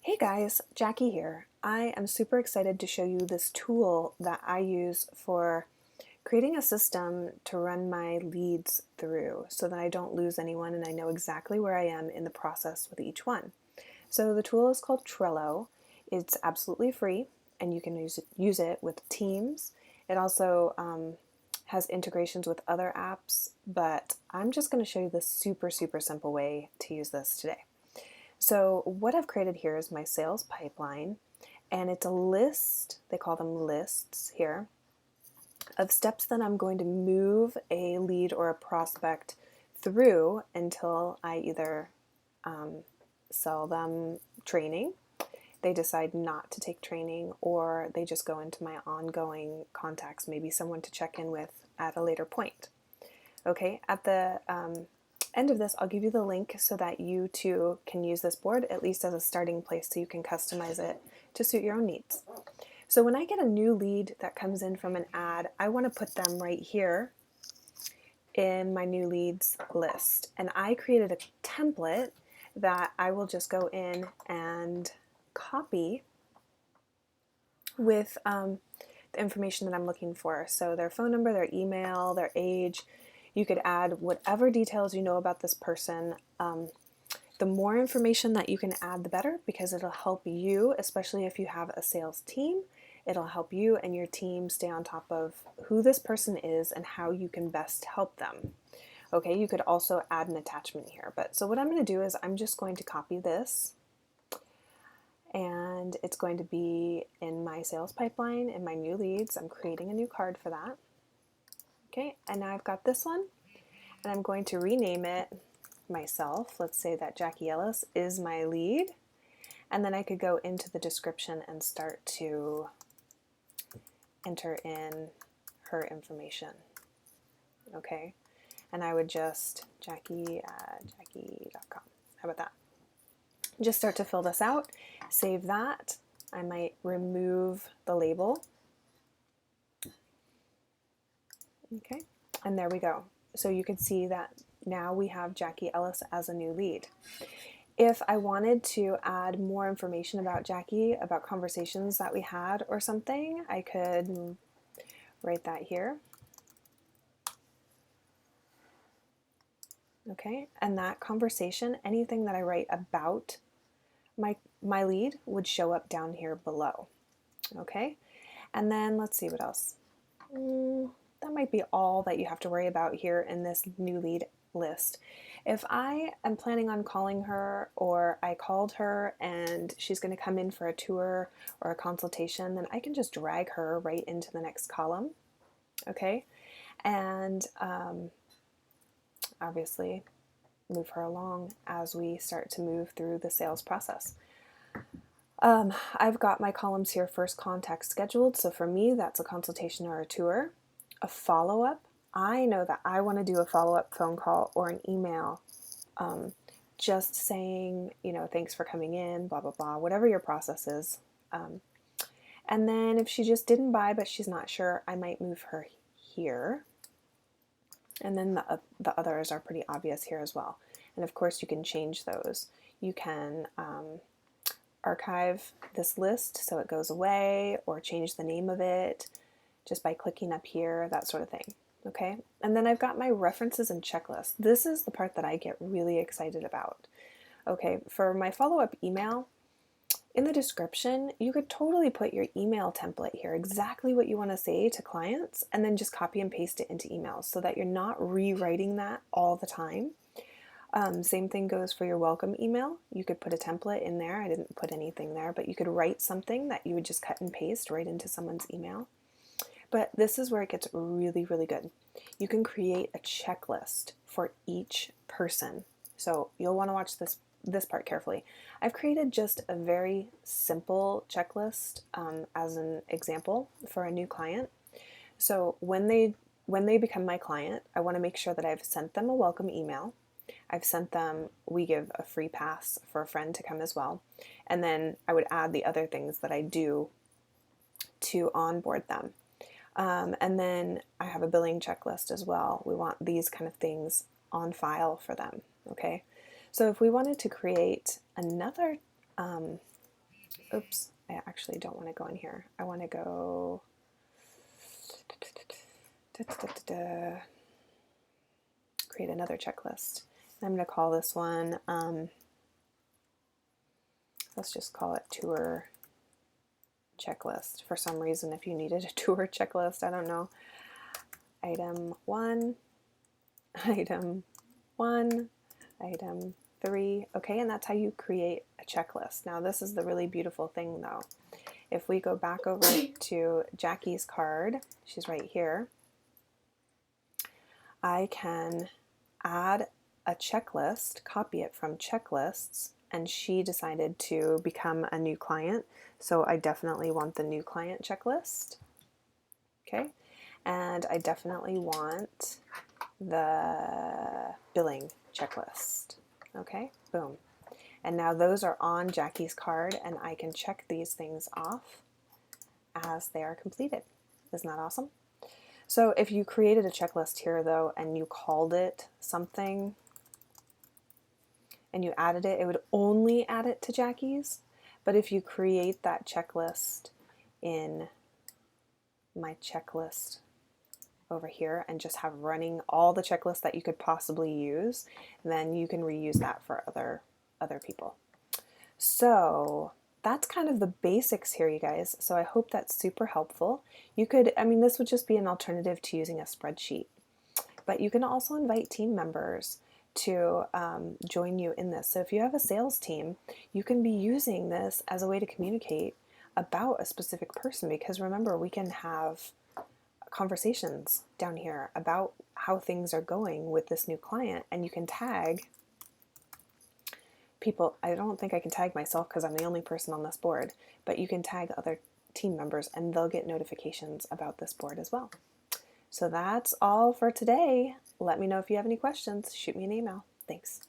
Hey guys, Jackie here. I am super excited to show you this tool that I use for creating a system to run my leads through so that I don't lose anyone and I know exactly where I am in the process with each one. So the tool is called Trello. It's absolutely free and you can use it with Teams. It also has integrations with other apps, but I'm just going to show you the super simple way to use this today. So what I've created here is my sales pipeline, and it's a list, they call them lists here, of steps that I'm going to move a lead or a prospect through until I either sell them training, they decide not to take training, or they just go into my ongoing contacts, maybe someone to check in with at a later point. Okay, at the end of this, I'll give you the link so that you too can use this board, at least as a starting place, so you can customize it to suit your own needs. So when I get a new lead that comes in from an ad, I want to put them right here in my new leads list. And I created a template that I will just go in and copy with the information that I'm looking for. So their phone number, their email, their age. You could add whatever details you know about this person. The more information that you can add, the better, because it'll help you, especially if you have a sales team. It'll help you and your team stay on top of who this person is and how you can best help them. Okay, you could also add an attachment here. But so what I'm going to do is I'm just going to copy this, and it's going to be in my sales pipeline, in my new leads. I'm creating a new card for that. Okay, and now I've got this one, and I'm going to rename it myself. Let's say that Jackie Ellis is my lead, and then I could go into the description and start to enter in her information. Okay, and I would just jackie@jackie.com. How about that? Just start to fill this out, save that. I might remove the label. Okay, and there we go. So you can see that now we have Jackie Ellis as a new lead. If I wanted to add more information about Jackie, about conversations that we had or something, I could write that here. Okay, and that conversation, anything that I write about my lead would show up down here below. Okay, and then let's see what else. That might be all that you have to worry about here in this new lead list. If I am planning on calling her, or I called her and she's going to come in for a tour or a consultation, then I can just drag her right into the next column. Okay, and obviously move her along as we start to move through the sales process. I've got my columns here: first contact scheduled. So for me, that's a consultation or a tour. A follow-up. I know that I want to do a follow-up phone call or an email, just saying, thanks for coming in, blah, blah, blah, whatever your process is. And then if she just didn't buy, but she's not sure, I might move her here. And then the others are pretty obvious here as well. And of course, you can change those. You can archive this list so it goes away, or change the name of it just by clicking up here, that sort of thing. Okay, and then I've got my references and checklist. This is the part that I get really excited about. Okay, for my follow-up email, in the description, you could totally put your email template here, exactly what you want to say to clients, and then just copy and paste it into emails so that you're not rewriting that all the time. Same thing goes for your welcome email. You could put a template in there. I didn't put anything there, but you could write something that you would just cut and paste right into someone's email. But this is where it gets really good. You can create a checklist for each person. So you'll want to watch this part carefully. I've created just a very simple checklist as an example for a new client. So when they become my client, I want to make sure that I've sent them a welcome email. I've sent them, we give a free pass for a friend to come as well. And then I would add the other things that I do to onboard them. And then I have a billing checklist as well. We want these kind of things on file for them. Okay, so if we wanted to create another oops, I actually don't want to go in here. I want to go create another checklist. I'm going to call this one, let's just call it tour checklist. For some reason, if you needed a tour checklist, I don't know. Item 1, item 1, item 3. Okay, and that's how you create a checklist. Now, this is the really beautiful thing though. If we go back over to Jackie's card, she's right here, I can add a checklist, copy it from checklists, and she decided to become a new client. So I definitely want the new client checklist. Okay, and I definitely want the billing checklist. Okay, boom. And now those are on Jackie's card, and I can check these things off as they are completed. Isn't that awesome? So if you created a checklist here though, and you called it something, and you added it, it would only add it to Jackie's. But if you create that checklist in my checklist over here and just have running all the checklists that you could possibly use, then you can reuse that for other people. So that's kind of the basics here, you guys. So I hope that's super helpful. You could, I mean, this would just be an alternative to using a spreadsheet, but you can also invite team members to join you in this. So if you have a sales team, you can be using this as a way to communicate about a specific person, because remember, we can have conversations down here about how things are going with this new client, and you can tag people. I don't think I can tag myself because I'm the only person on this board, but you can tag other team members and they'll get notifications about this board as well. So that's all for today. Let me know if you have any questions. Shoot me an email. Thanks.